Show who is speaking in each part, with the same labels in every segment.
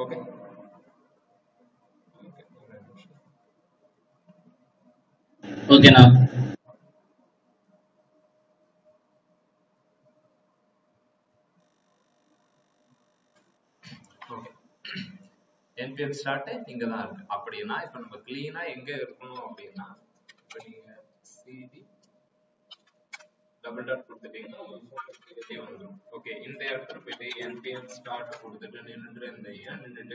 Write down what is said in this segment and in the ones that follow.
Speaker 1: Okay
Speaker 2: ஓகேண்ணா.
Speaker 1: npm start இங்க தான் இருக்கு. அப்படின்னா இப்ப நம்ம கிளீனா எங்க இருக்கணும் அப்படின்னா இப்ப நீங்க cd டபுள் டாட் கொடுத்துட்டீங்கன்னா வெளியே வந்துடும். ஓகே, இந்த இடத்துல போயிட்டு npm start கொடுத்துட்டு நின்றுட்டே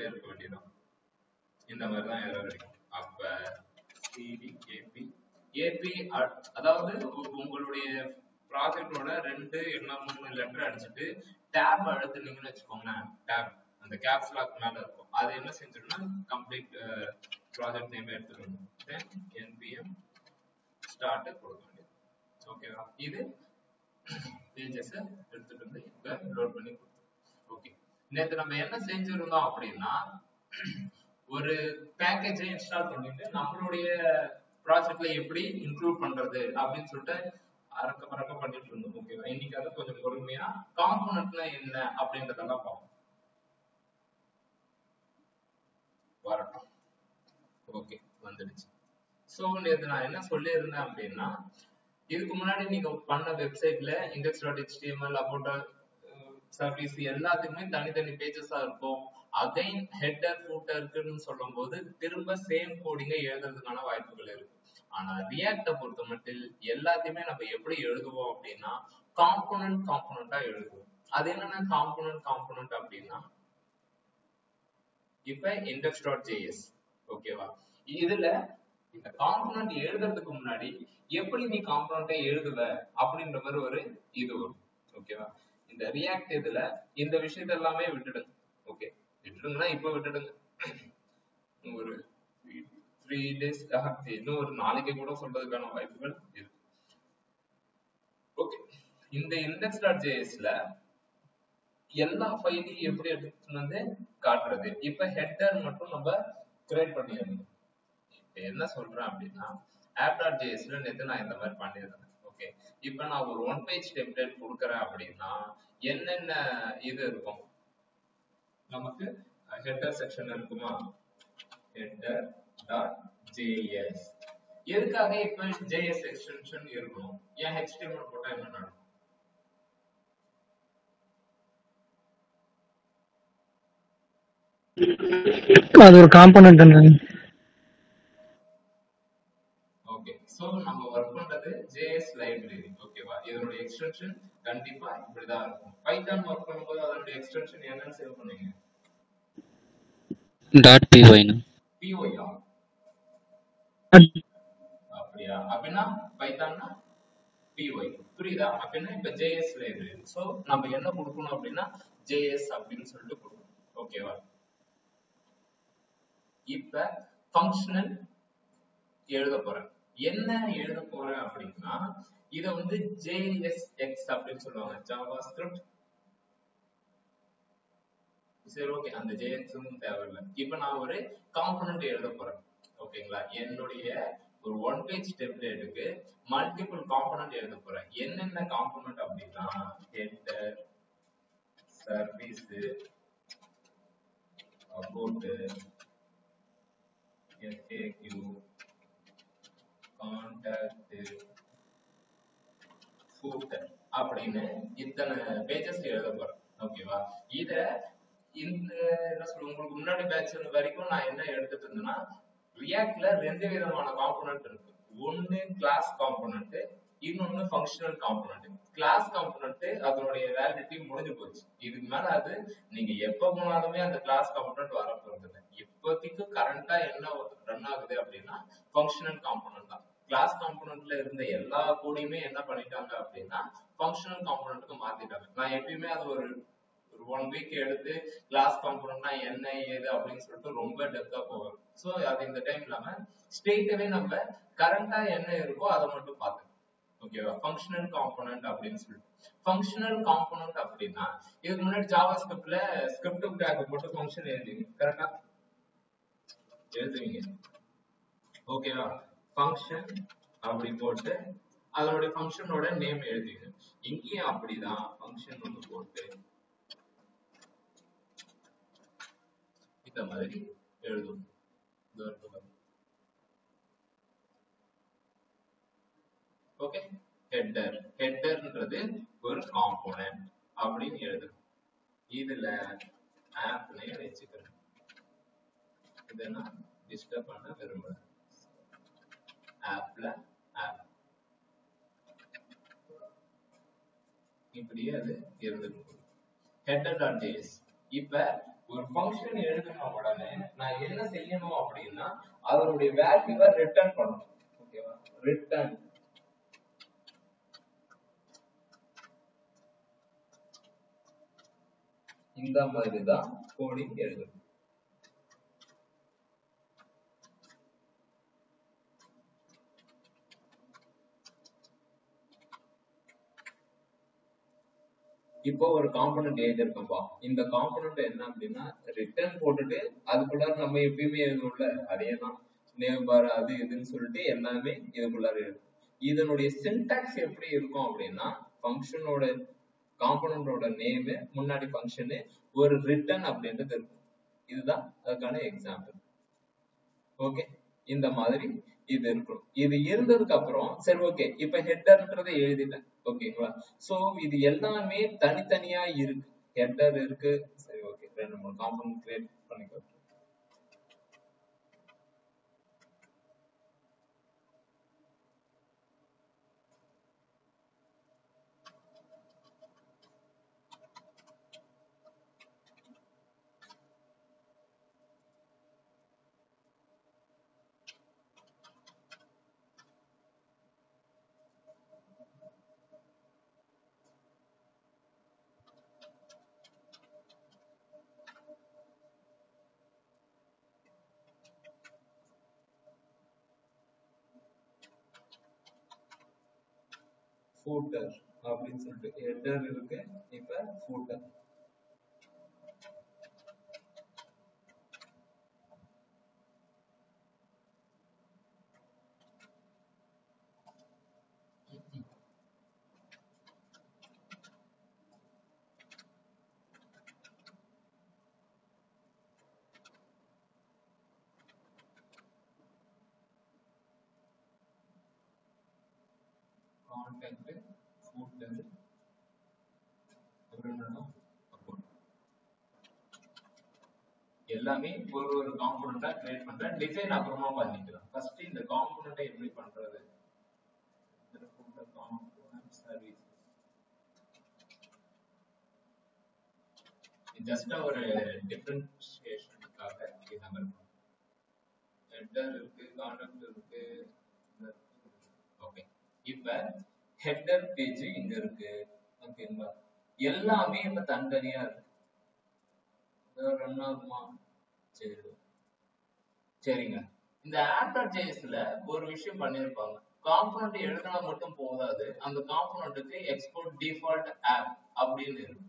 Speaker 1: இருக்க வேண்டியதான். இந்த மாதிரி தான் எரர் அடிக்கும். அப்ப cd ap அதாவது உங்களுடைய ப்ராஜெக்டோட 2 இல்ல 3 லெட்டர் அடிச்சுட்டு டேப் அழுத்துனீங்கன்னு வச்சுக்கோங்களேன். டேப் அந்த கேப்ஸ் லாக் மேல இருக்கும். அது என்ன செஞ்சிரும்னா கம்ப்ளீட் ப்ராஜெக்ட் நேம் எடுத்துக்கணும். தென் npm ஸ்டார்ட் கொடுக்க வேண்டியது. ஓகேவா? இது பேஜஸ் எடுத்துட்டு வந்து இங்க லோட் பண்ணி கொடுத்துரும். ஓகே, நேத்து நம்ம என்ன செஞ்சிருந்தோம் அப்படின்னா ஒரு பேக்கேஜை இன்ஸ்டால் பண்ணிட்டு நம்மளுடைய ப்ராஜெக்ட்ல எப்படி இன்க்ளூட் பண்றது அப்படின்னு சொல்லிட்டு அரக்க பறக்க பண்ணிட்டு இருந்தோம். ஓகேவா? இன்னைக்கு அதை கொஞ்சம் பொறுமையா காம்போனன்ட்னா என்ன அப்படின்றதெல்லாம் பார்ப்போம். வரட்டும். ஓகே, வந்துடுச்சு. சோ நேத்து நான் என்ன சொல்லியிருந்தேன் அப்படின்னா இதுக்கு முன்னாடி நீங்க பண்ண வெப்சைட்ல index.html about சர்வீஸ் எல்லாத்துக்குமே தனித்தனி பேஜஸா இருக்கும். அகைன் ஹெட்டர் ஃபூட்டர் இருக்குன்னு சொல்லும் போது திரும்ப சேம் கோடிங்க எழுதுறதுக்கான வாய்ப்புகள் இருக்கு. ஆனா ரியாக்ட பொறுத்த மட்டும் எல்லாத்தையுமே நம்ம எப்படி எழுதுவோம் அப்படின்னா காம்போனண்டா எழுதுவோம். அது என்னன்னா காம்போனன்ட் அப்படின்னா இப்ப index.js ஓகேவா? இதுல இந்த காம்போனன்ட் எழுதுறதுக்கு முன்னாடி எப்படி நீ காம்போனன்ட்டை எழுதுவ அப்படின்ற மாதிரி ஒரு இது வரும். ஓகேவா? இந்த ரியாக்ட் இதுல இந்த விஷயத்த எல்லாமே விட்டுடுங்க. ஓகே, விட்டுடுங்கன்னா இப்ப விட்டுடுங்க. ஒரு 3 days இன்னும் ஒரு நாளைக்கு கூட சொல்றதுக்கான வாய்ப்புகள் இருக்கு. ஓகே, இந்த index.jsல எல்லா ஃபைலையும் எப்படி எடுத்துட்டு வந்து காட்டுறது? இப்ப ஹெட்டர் மட்டும் நம்ம கிரியேட் பண்ணிடணும். என்ன சொல்றேன் அப்படின்னா app.jsல நேத்து நான் இந்த மாதிரி பண்ணியிருந்தேன். ஓகே, இப்போ நான் ஒரு 1 பேஜ் டெம்ப்ளேட் கொடுக்குறேன் அப்படின்னா என்னென்ன இது இருக்கும்? நமக்கு ஹெட்டர் செக்ஷன் இருக்குமா? header.js எதுக்காக இப்போ js எக்ஸ்டென்ஷன் இருக்கணும்? ஏன் html போட்டா என்ன நடக்கும்?
Speaker 3: அது ஒரு காம்போனன்ட்.
Speaker 1: ஓகே, சோ நம்ம வர்க் பண்றது js லைப்ரரி. ஓகேவா? இதோட எக்ஸ்டென்ஷன் கண்டிப்பா இப்படிதான் இருக்கும். பைதான் வர்க் பண்ணும்போது அதோட எக்ஸ்டென்ஷன் என்னன்னு சேவ் பண்ணுவீங்க?
Speaker 2: .py
Speaker 1: py அப்படியா? அப்படின்னா பைத்தான்னா py புரியுதா? அப்படின்னா இப்ப js லைப்ரரி. சோ நம்ம என்ன கொடுக்கணும் அப்படின்னா js அப்படின்னு சொல்லிட்டு கொடுக்கணும். ஓகேவா? இப்ப ஃபங்க்ஷனல் எழுத போறேன். என்ன எழுத போறேன் அப்படின்னா இத வந்து JSX அப்படின்னு சொல்லுவாங்க, ஜாவாஸ்கிரிப்ட். சரி, ஓகே, அந்த JSX தேவையில்லை. இப்ப நான் ஒரு காம்போனன்ட் எழுத போறேன். ஓகேங்களா? என்னுடைய ஒரு 1 பேஜ் டெம்ப்ளேட்டுக்கு மல்டிபிள் காம்போனன்ட் எழுத போறேன். என்னென்ன காம்போனன்ட் அப்படின்னா header, service, about, FAQ, contact, footer அப்படின்னு இத்தனை பேஜஸ் எழுத போறேன். ஓகேவா? இத இந்த என்ன சொல்லுங்க, உங்களுக்கு முன்னாடி பேட்ச் வரைக்கும் நான் என்ன எடுத்துட்டு இருந்தேன்னா ரியாக்ட்ல 2 விதமான காம்போனன்ட் இருக்கு. ஒன்னு கிளாஸ் காம்போனன்ட், இன்னொன்னு ஃபங்க்ஷனல் காம்போனன்ட். கிளாஸ் காம்போனன்ட் அதனுடைய வேலிடிட்டி முடிஞ்சு போச்சு. இதுக்கு மேல அது நீங்க எப்ப போனாலுமே அந்த கிளாஸ் காம்போனன்ட் வர போறது இல்லை. இப்போதைக்கு கரண்டா என்ன ரன் ஆகுது அப்படின்னா ஃபங்க்ஷனல் காம்போனன்ட் தான். கிளாஸ் காம்போனன்ட்ல இருந்த எல்லா கோடையுமே என்ன பண்ணிட்டாங்க அப்படின்னா ஃபங்க்ஷனல் காம்போனன்ட்க்கு மாத்திட்டாங்க. நான் எப்பயுமே அது ஒரு 1 வீக் எடுத்து கிளாஸ் காம்போனன்ட்னா என்ன ஏது அப்படின்னு சொல்லிட்டு ரொம்ப டெப்தா போவேன். சோ அது இந்த டைம் இல்லாம ஸ்ட்ரெயிட்டாவே நம்ம கரண்டா என்ன இருக்கோ அதை மட்டும் பார்த்து. ஓகேவா? ஃபங்க்ஷனல் காம்போனன்ட் அப்படின்னு சொல்லிட்டு ஃபங்க்ஷனல் காம்போனன்ட் அப்படின்னா இதுக்கு முன்னாடி ஜாவாஸ்கிரிப்ட்ல ஸ்கிரிப்ட் டேக் போட்டு ஃபங்க்ஷன் எழுதுவீங்க, கரெக்டா? எழுதுவீங்க. ஓகேவா? ஃபங்க்ஷன் அப்படி போட்டு அதனுடைய ஃபங்க்ஷனோட நேம் எழுதுவீங்க. இங்கேயும் அப்படிதான் ஃபங்க்ஷன் ஒன்று போட்டு இந்த மாதிரி எழுதும். ஓகே, ஹெட்டர்ன்றது ஒரு காம்போனன்ட் அப்படின்னு எழுதும். இதுல ஆப்னே வச்சுக்கிறேன். இதை நான் டிஸ்டர்ப் பண்ண விரும்புறேன். ஆப்ல ஆப் இப்படியே அது இருந்துக்கும். header.js. இப்ப ஒரு ஃபங்க்ஷன் எழுதின உடனே நான் என்ன செய்யணும் அப்படின்னா அதனுடைய வேல்யூவை ரிட்டர்ன் பண்ணணும். ஓகேவா? ரிட்டர்ன் இந்த மாதிரி தான் கோடிங் எழுதணும். இப்போ ஒரு காம்போனன்ட் எழுதிருக்கோம்பா. இந்த காம்போனன்ட் என்ன அப்படின்னா ரிட்டர்ன் போட்டுட்டு அதுக்குள்ளார நம்ம எப்பயுமே எழுதணும்ல, அதே தான் நேம் பார் அது இதுன்னு சொல்லிட்டு எல்லாமே இதுக்குள்ளார எழுதும். இதனுடைய சின்டாக்ஸ் எப்படி இருக்கும் அப்படின்னா ஃபங்க்ஷனோட காம்போனன்டோட நேம் முன்னாடி ஃபங்க்ஷனு ஒரு ரிட்டர்ன் அப்படின்றது இருக்கும். இதுதான் அதுக்கான எக்ஸாம்பிள். ஓகே, இந்த மாதிரி இது இருக்கும். இது இருந்ததுக்கு அப்புறம் சரி ஓகே இப்ப ஹெட்டர்ன்றதை எழுதிட்டேன். ஓகேங்களா? சோ இது எல்லாமே தனித்தனியா இருக்கு. ஹெட்டர் இருக்கு. சரி ஓகே, 2-3 காம்போனன்ட் கிரியேட் பண்ணிக்கோ. ஃபூட்டர் அப்படின்னு சொல்லிட்டு ஹெட்டர் இருக்கு. இப்ப ஃபூட்டர் கான்டெக்ட் ஃபூட்டர் எல்லாமே ஒரு ஒரு காம்போனன்ட்டா கிரியேட் பண்றேன். டிசைன் அப்புறமா பண்ணிக்கலாம். ஃபர்ஸ்ட் இந்த காம்போனன்ட்டை எப்படி பண்றது? சர்வீஸ் ஜஸ்ட் ஒரு டிஃபரன்ஷியேஷனுக்காக இது நம்ம ஹெட்டர் இருக்கு, கான்டெக்ட் இருக்கு. ஓகே, இப்ப ஹெட்டர் பேஜ் இங்க இருக்கு. ஓகேங்களா? எல்லாமே இப்ப தனித்தனியா இருக்கு. ரன் ஆகுமா? சரி சரிங்க. இந்த app.jsல ஒரு விஷயம் பண்ணிருப்பாங்க. காம்போனன்ட் எழுதினா மட்டும் போதாது, அந்த காம்போனன்ட்க்கு எக்ஸ்போர்ட் டிஃபால்ட் ஆப் அப்படின்னு இருக்கு.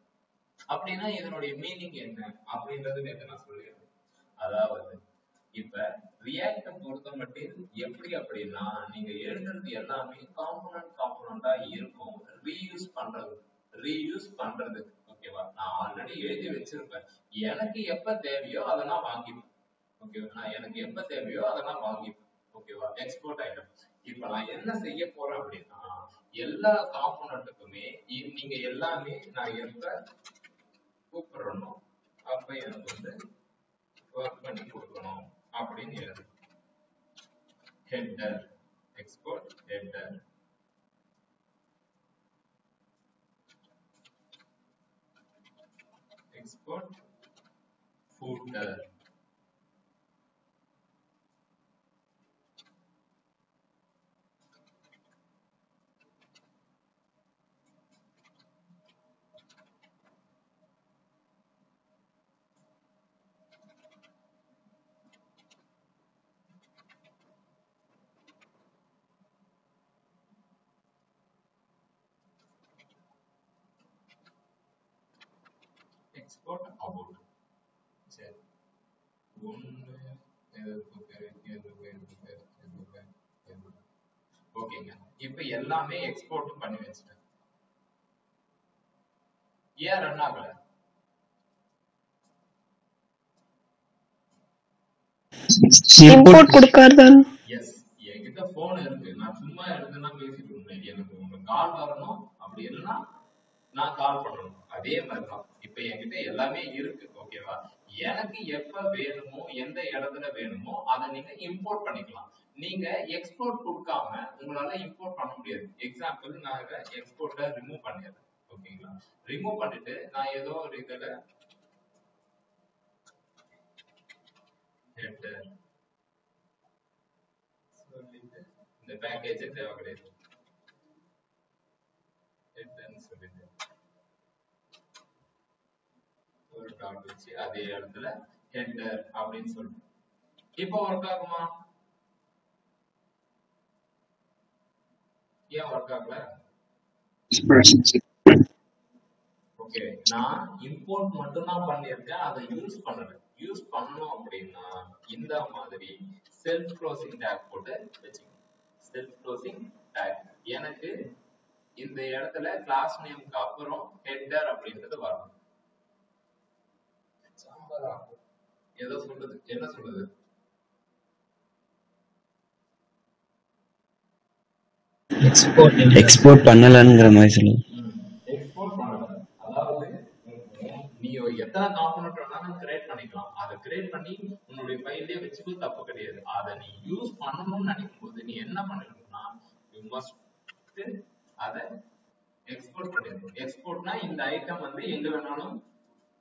Speaker 1: அப்படின்னா இதனுடைய மீனிங் என்ன அப்படின்றது நான் சொல்லிடுறேன். அதாவது இப்ப ரியாக்ட பொறுத்த மட்டும் எப்படி அப்படின்னா நீங்க எழுதுறது எல்லாமே காம்போனண்டா இருக்கும். ரீயூஸ் பண்றது ஓகேவா? நான் ஆல்ரெடி எழுதி வச்சிருப்பேன். எனக்கு எப்ப தேவையோ அதை நான் வாங்கிப்பேன். ஓகேவா? நான் எனக்கு எப்ப தேவையோ அதை நான் வாங்கிப்பேன். ஓகேவா? Export item. இப்ப நான் என்ன செய்ய போறேன் அப்படின்னா எல்லா காம்போனன்ட்டுக்குமே நீங்க எல்லாமே நான் எப்ப கூப்பிடுறனோ அப்ப எனக்கு வந்து ஒர்க் பண்ணி கொடுக்கணும் அப்படின்னு எழுது. Header export header export footer export about. சரி, ஓகேங்க. இப்ப எல்லாமே எக்ஸ்போர்ட் பண்ணி வச்சிட்டேன். ஏன் ரன் ஆகல?
Speaker 3: இம்போர்ட் கொடுக்காதா?
Speaker 1: எஸ், என்கிட்ட போன் இருக்கு, நான் சும்மா எழுதுனா பேசிட்டு இருந்தேன், எனக்கு உங்க கால் வரணும், அப்படி இல்லைன்னா நான் கால் பண்ணணும். அதே மாதிரிதான் இப்ப என்கிட்ட எல்லாமே இருக்கு. ஓகேவா? எனக்கு எப்ப வேணுமோ எந்த இடத்துல வேணுமோ அதை நீங்க இம்போர்ட் பண்ணிக்கலாம். நீங்க எக்ஸ்போர்ட் கொடுக்காம உங்களால இம்போர்ட் பண்ண முடியாது. எக்ஸாம்பிள், நான் இதை எக்ஸ்போர்ட்டை ரிமூவ் பண்ணிடுறேன். ஓகேங்களா? ரிமூவ் பண்ணிட்டு நான் ஏதோ ஒரு இதுல ஹெட்டர் சொல்லிட்டு இந்த பேக்கேஜ் தேவை கிடையாது, ஹெட்டர்னு சொல்லிட்டு ஒரு டாட் வச்சு அதே இடத்துல ஹெட்டர் அப்படின்னு சொல்லிட்டு இப்போ ஒர்க் ஆகுமா? ஏன் ஒர்க் ஆகல? ஓகே, நான் இம்போர்ட் மட்டும் தான் பண்ணியிருக்கேன், அதை யூஸ் பண்ணல. யூஸ் பண்ணணும் அப்படின்னா இந்த மாதிரி செல்ஃப் க்ளோசிங் டேக் போட்டு வச்சுக்கணும். செல்ஃப் க்ளோசிங் டேக் எனக்கு இந்த இடத்துல கிளாஸ் நேமுக்கு அப்புறம் ஹெட்டர் அப்படின்றது வரணும். ஏதோ சொல்றது, என்ன சொல்றது?
Speaker 4: எக்ஸ்போர்ட் பண்ணலங்கிற மாதிரி சொல்லுங்க.
Speaker 1: எக்ஸ்போர்ட் பண்ணல, அதாவது நீ எத்தனை காம்பனன்ட் வேணாலும் கிரியேட் பண்ணிக்கலாம். அதை கிரியேட் பண்ணி உன்னுடைய ஃபைல்லே வச்சுக்க தப்பு கிடையாது. அதை நீ யூஸ் பண்ணணும்னு நினைக்கும் போது நீ என்ன பண்ணணும்னா யூ மஸ்ட் அதை எக்ஸ்போர்ட் பண்ணிடணும். எக்ஸ்போர்ட்னா இந்த ஐட்டம் வந்து எங்க வேணாலும்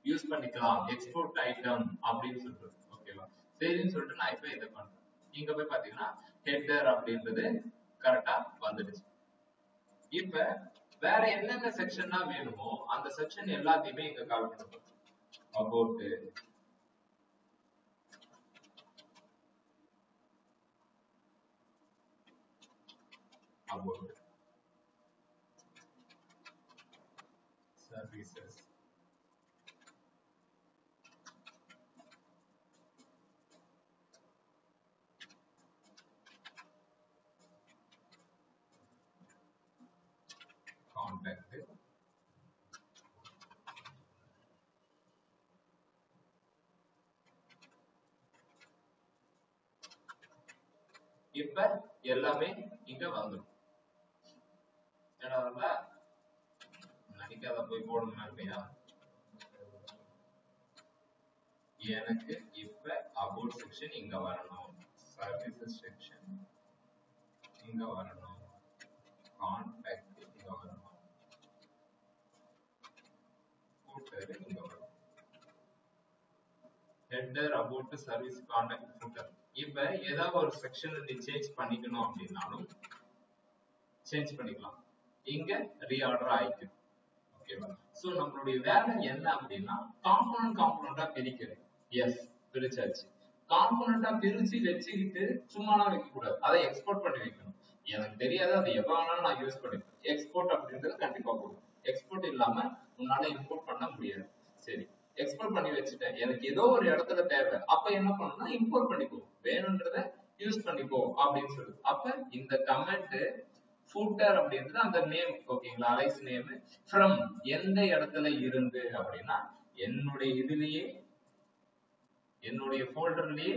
Speaker 1: யூஸ் பண்ணிக்கலாம், எக்ஸ்போர்ட் ஐட்டம் அப்படின்னு சொல்றது. ஓகேவா? சரின்னு சொல்லிட்டு நான் இப்ப இதை பண்றேன். இங்க போய் பாத்தீங்கன்னா ஹெட்டர் அப்படின்றது கரெக்டா வந்துடுச்சு. இப்ப வேற என்னென்ன செக்ஷன்லாம் வேணுமோ அந்த செக்ஷன் எல்லாத்தையுமே இங்க கால் பண்ணுவோம். அபவுட், அபவுட் சர்வீசஸ், கான்டாக்ட், இப்ப எல்லாமே இங்க வந்துடும். நினைக்காத போய் போடணுமா இல்லையா? எனக்கு இப்ப அபவுட் செக்ஷன் இங்க வரணும், சர்வீசஸ் செக்ஷன் இங்க வரணும், கான்டாக்ட் இங்க வரணும், ஃபூட்டர் இங்க வரணும். Header, about, service, contact, footer. இப்ப ஏதாவது ஒரு செக்ஷன் நீ சேஞ்ச் பண்ணிக்கணும் அப்படின்னாலும் சேஞ்ச் பண்ணிக்கலாம், இங்க ரீஆர்டர் ஆயிக்கும். ஓகேவா? சோ நம்மளுடைய வேலை என்ன அப்படின்னா காம்பனண்டா பிரிக்கிறது. எஸ், பிரிச்சாச்சு. காம்பனண்டா பிரிச்சு வச்சுக்கிட்டு சும்மாலாம் வைக்க கூடாது, அதை எக்ஸ்போர்ட் பண்ணி வைக்கணும். எனக்கு தெரியாது, அதை எவ்வளவு வேணாலும் நான் யூஸ் பண்ணிப்பேன். எக்ஸ்போர்ட் அப்படின்றது கண்டிப்பா கொடுக்கும். எக்ஸ்போர்ட் இல்லாம உன்னால இம்போர்ட் பண்ண முடியாது. சரி, எக்ஸ்போர்ட் பண்ணி வச்சுட்டேன். எனக்கு ஏதோ ஒரு இடத்துல தேவை, அப்ப என்ன பண்ணணும்னா இம்போர்ட் பண்ணிக்கோ, வேணும்ன்றத யூஸ் பண்ணிக்கோ அப்படின்னு சொல்லுது. அப்ப இந்த கமெண்ட் footer அப்படின்றது அந்த நேம். ஓகேங்களா? அலைஸ் நேம் ஃப்ரம் எந்த இடத்துல இருந்து அப்படின்னா என்னுடைய இதுலயே, என்னுடைய ஃபோல்டர்லயே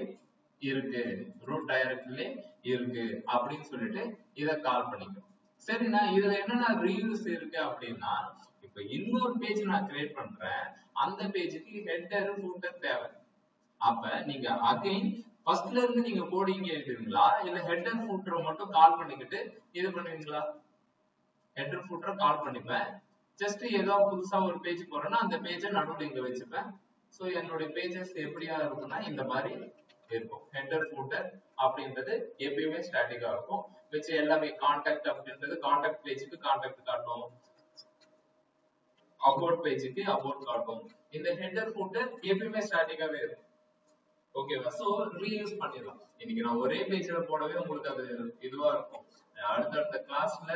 Speaker 1: இருக்கு, ரூட் டைரக்டரியிலே இருக்கு அப்படின்னு சொல்லிட்டு இதை கால் பண்ணிக்கணும். சரி, நான் இதுல என்னென்ன ரீயூஸ் இருக்கு அப்படின்னா, இப்ப இன்னொரு பேஜ் நான் கிரியேட் பண்றேன், அந்த பேஜுக்கு ஹெட்டர் ஃபூட்டர் தேவை. அப்ப நீங்க அகைன் ஃபர்ஸ்ட்ல இருந்து நீங்க கோடிங் எழுதுவீங்களா, இல்ல ஹெட்டர் ஃபூட்டர் மட்டும் கால் பண்ணிக்கிட்டு இது பண்ணுவீங்களா? ஹெட்டர் ஃபூட்டர் கால் பண்ணிப்பேன். ஜஸ்ட் ஏதோ புதுசா ஒரு பேஜ் போறேன்னா அந்த பேஜை நடுவில் இங்க வச்சுப்பேன். சோ என்னுடைய பேஜஸ் எப்படியா இருக்கும்னா இந்த மாதிரி இருக்கும். ஹெட்டர் ஃபூட்டர் அப்படின்றது எப்பயுமே ஸ்டாட்டிக்கா இருக்கும். வச்சு எல்லாமே கான்டாக்ட் அப்படின்றது கான்டாக்ட் பேஜுக்கு கான்டாக்ட் காட்டும், அபவுட் பேஜுக்கு அபவுட் காட்டும். இந்த ஹெட்டர் ஃபூட்டர் எப்பயுமே ஸ்டாட்டிக்காவே இருக்கும். ஓகேவா? சோ ரீயூஸ் பண்ணிடலாம். இன்னைக்கு நான் ஒரே பேஜ்ல போடவே உங்களுக்கு அது இதுவா இருக்கும். அடுத்தடுத்த கிளாஸ்ல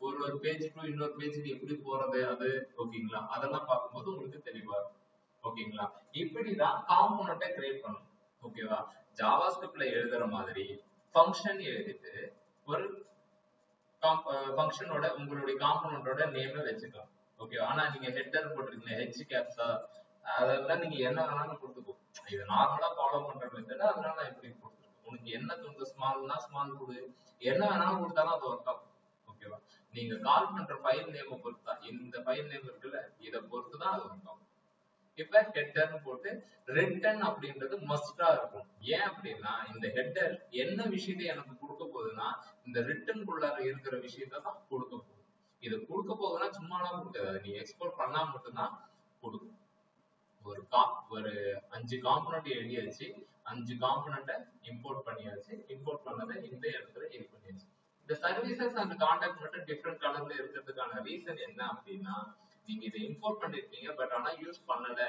Speaker 1: ஒரு பேஜ் டு இன்னொரு பேஜுக்கு எப்படி போறது அது, ஓகேங்களா? அதெல்லாம் பார்க்கும்போது உங்களுக்கு தெளிவா இருக்கும். ஓகேங்களா? இப்படிதான் காம்போனன்ட்டை கிரியேட் பண்ணணும். ஓகேவா? ஜாவாஸ்கிரிப்ட்ல எழுதுற மாதிரி ஃபங்க்ஷன் எழுதிட்டு ஒரு ஃபங்க்ஷனோட உங்களுடைய காம்போனன்ட்டோட நேமை வச்சுக்கலாம். ஓகே, ஆனா நீங்க ஹெட்டர் போட்டிருக்கீங்க ஹெச் கேப்ஸா அதெல்லாம் நீங்க என்ன வேணாலும் கொடுத்துக்கோ. இது நார்மலா ஃபாலோ பண்ற மெத்தட், அதனால நான் இப்படி கொடுத்துருக்கேன். உனக்கு என்ன தோணுது, ஸ்மால்னா ஸ்மால் கொடு, என்ன வேணாலும் கொடுத்தாலும் அது ஒர்க் ஆகும். ஓகேவா? நீங்க கால் பண்ற ஃபைல் நேம் பொறுத்து தான், இந்த ஃபைல் நேம் இருக்குல்ல, இதை பொறுத்து தான் அது ஒர்க் ஆகும். இப்ப ஹெட்டர்னு போட்டு ரிட்டன் அப்படின்றது மஸ்டா இருக்கும். ஏன் அப்படின்னா இந்த ஹெட்டர் என்ன விஷயத்தை எனக்கு கொடுக்க போகுதுன்னா இந்த ரிட்டனுக்குள்ளார இருக்கிற விஷயத்த தான் கொடுக்க போகுது. இது கொடுக்க போகுதுன்னா சும்மாலாம் கொடுக்காது, நீ எக்ஸ்போர்ட் பண்ணா மட்டும்தான் கொடுக்கும். ஒரு 5 காம்பனண்ட் எழுதியாச்சு, 5 காம்பனண்ட்டை இம்போர்ட் பண்ணியாச்சு. இம்போர்ட் பண்ணதை இந்த இடத்துல இது பண்ணியாச்சு. இந்த சர்வீசஸ் அண்ட் கான்டாக்ட் மட்டும் டிஃப்ரெண்ட் கலர்ல இருக்கிறதுக்கான ரீசன் என்ன அப்படின்னா, நீங்க இதை இம்போர்ட் பண்ணிருக்கீங்க பட் ஆனா யூஸ் பண்ணல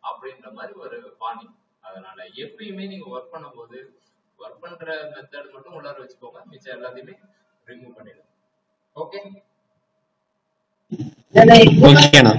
Speaker 1: அப்படின்ற மாதிரி ஒரு வார்னிங். அதனால எப்பயுமே நீங்க ஒர்க் பண்ணும்போது ஒர்க் பண்ற மெத்தட் மட்டும் உள்ளார வச்சுக்கோங்க, மிச்சம் எல்லாத்தையுமே ரிமூவ் பண்ணிடுங்க. ஓகே
Speaker 4: ஓகேண்ணா.